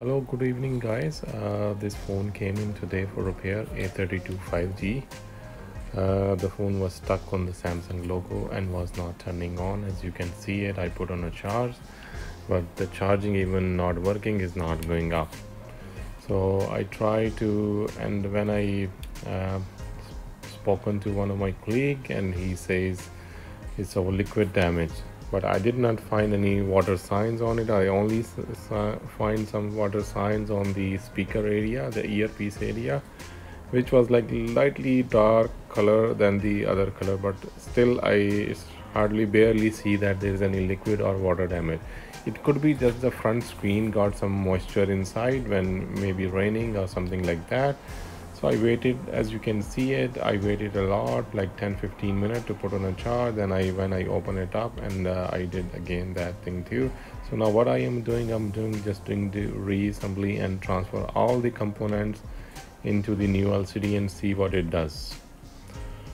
Hello, good evening, guys. This phone came in today for repair, A32 5G. The phone was stuck on the Samsung logo and was not turning on. As you can see it, I put on a charge, but the charging even not working is not going up. So I try to, and when I spoken to one of my colleague, and he says it's of liquid damage, but I did not find any water signs on it. I only find some water signs on the speaker area, the earpiece area, which was like lightly dark color than the other color, but still I hardly barely see that there is any liquid or water damage. It could be just the front screen got some moisture inside when maybe raining or something like that. So I waited, as you can see it, I waited a lot, like 10-15 minutes to put on a charge. Then when I open it up, and I did again that thing too. So now what I am doing, just doing the reassembly and transfer all the components into the new LCD and see what it does.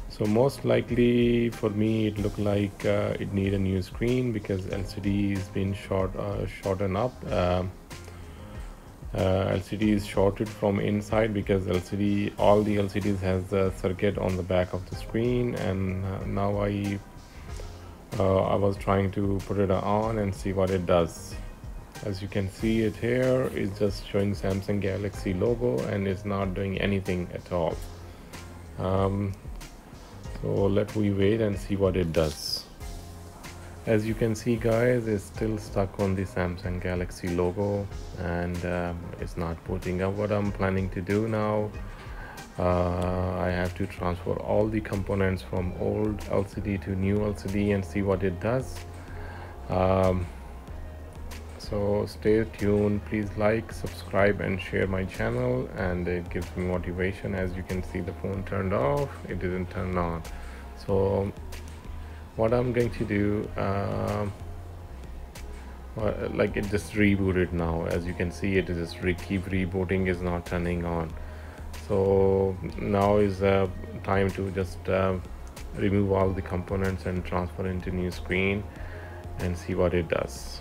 So most likely for me it looked like it need a new screen because LCD is been shortened up. LCD is shorted from inside because all the LCDs has the circuit on the back of the screen, and now I was trying to put it on and see what it does. As you can see it here, it's just showing Samsung Galaxy logo and it's not doing anything at all. So let me wait and see what it does. As you can see, guys, it's still stuck on the Samsung Galaxy logo, and it's not putting up. What I'm planning to do now, I have to transfer all the components from old LCD to new LCD and see what it does. So stay tuned. Please like, subscribe and share my channel, and it gives me motivation. As you can see, the phone turned off, it didn't turn on. So what I'm going to do, like it just rebooted now. As you can see, it is just keep rebooting, is not turning on. So now is time to just remove all the components and transfer into new screen and see what it does.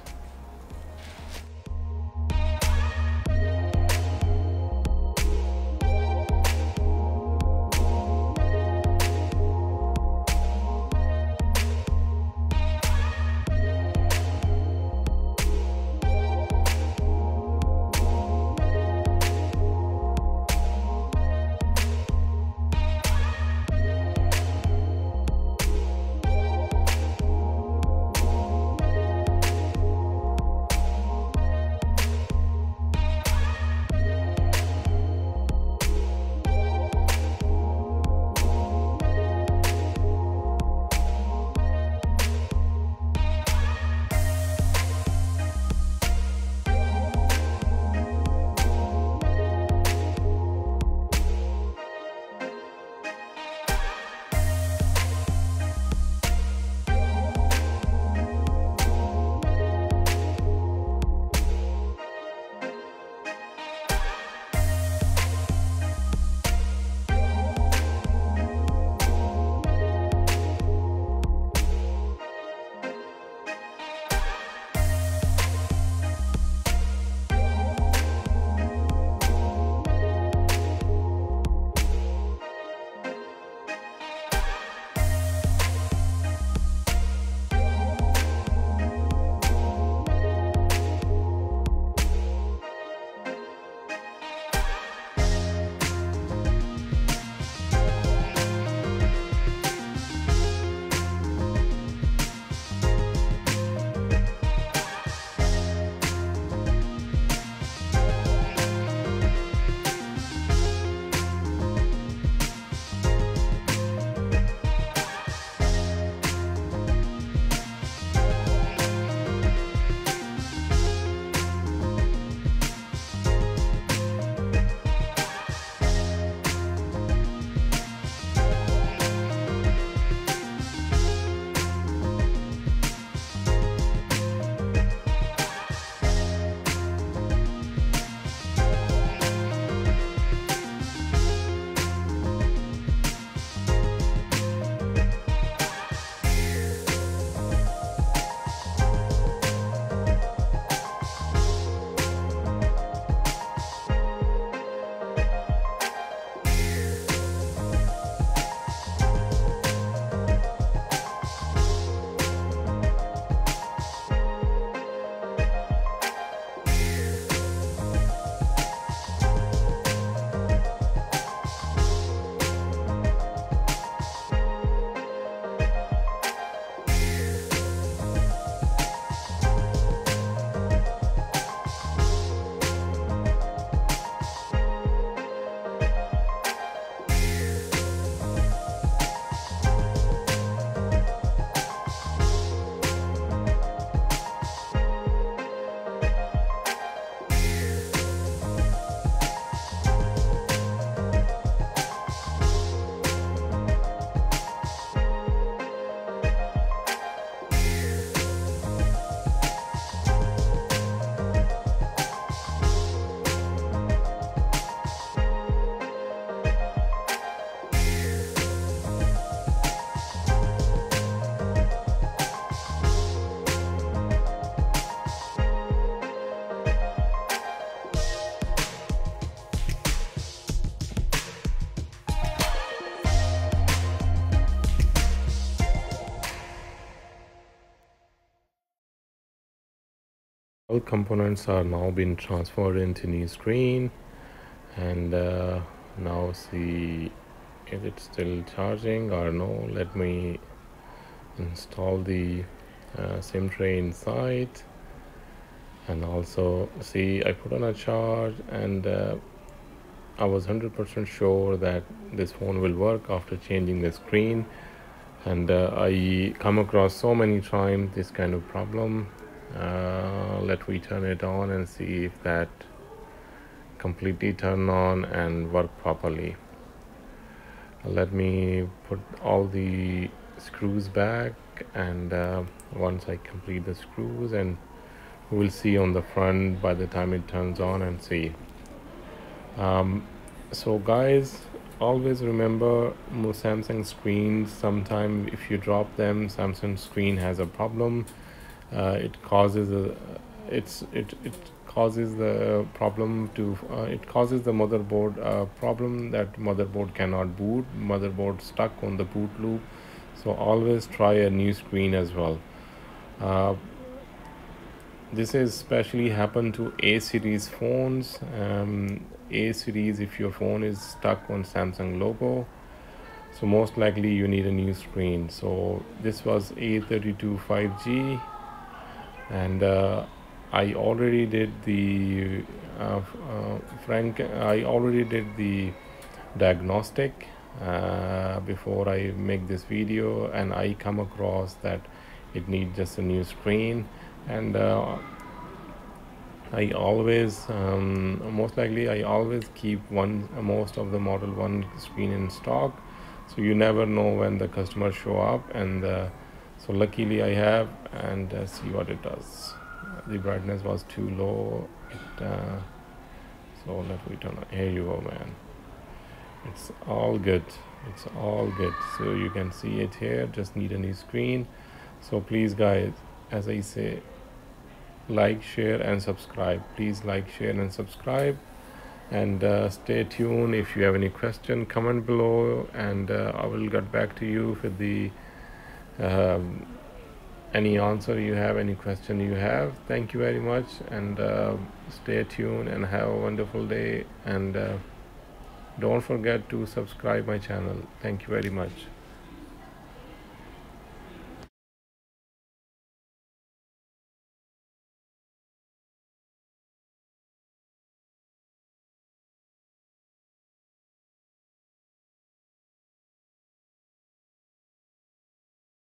all components are now being transferred into new screen, and now see if it's still charging or no. Let me install the SIM tray inside, and also see I put on a charge, and I was 100% sure that this phone will work after changing the screen. And I come across so many times this kind of problem. Let me turn it on and see if that completely turn on and work properly. Let me put all the screws back, and once I complete the screws, and we'll see on the front by the time it turns on and see. So guys, always remember Samsung screens, sometime if you drop them, Samsung screen has a problem. It causes the problem to it causes the motherboard problem, that motherboard cannot boot, motherboard stuck on the boot loop. So always try a new screen as well. This is especially happen to A series phones. A series, if your phone is stuck on Samsung logo, so most likely you need a new screen. So this was A32 5G, and I already did the I already did the diagnostic before I make this video, and I come across that it needs just a new screen. And I always most likely I always keep most of the Model 1 screen in stock, so you never know when the customers show up. And so luckily I have, and see what it does. The brightness was too low. So let me turn on. Here you go, man. It's all good. It's all good. So you can see it here. Just need a new screen. So please guys, as I say, like, share and subscribe. Please like, share and subscribe, and stay tuned. If you have any question, comment below, and I will get back to you with the any answer you have, any question you have. Thank you very much, and stay tuned and have a wonderful day, and don't forget to subscribe my channel. Thank you very much.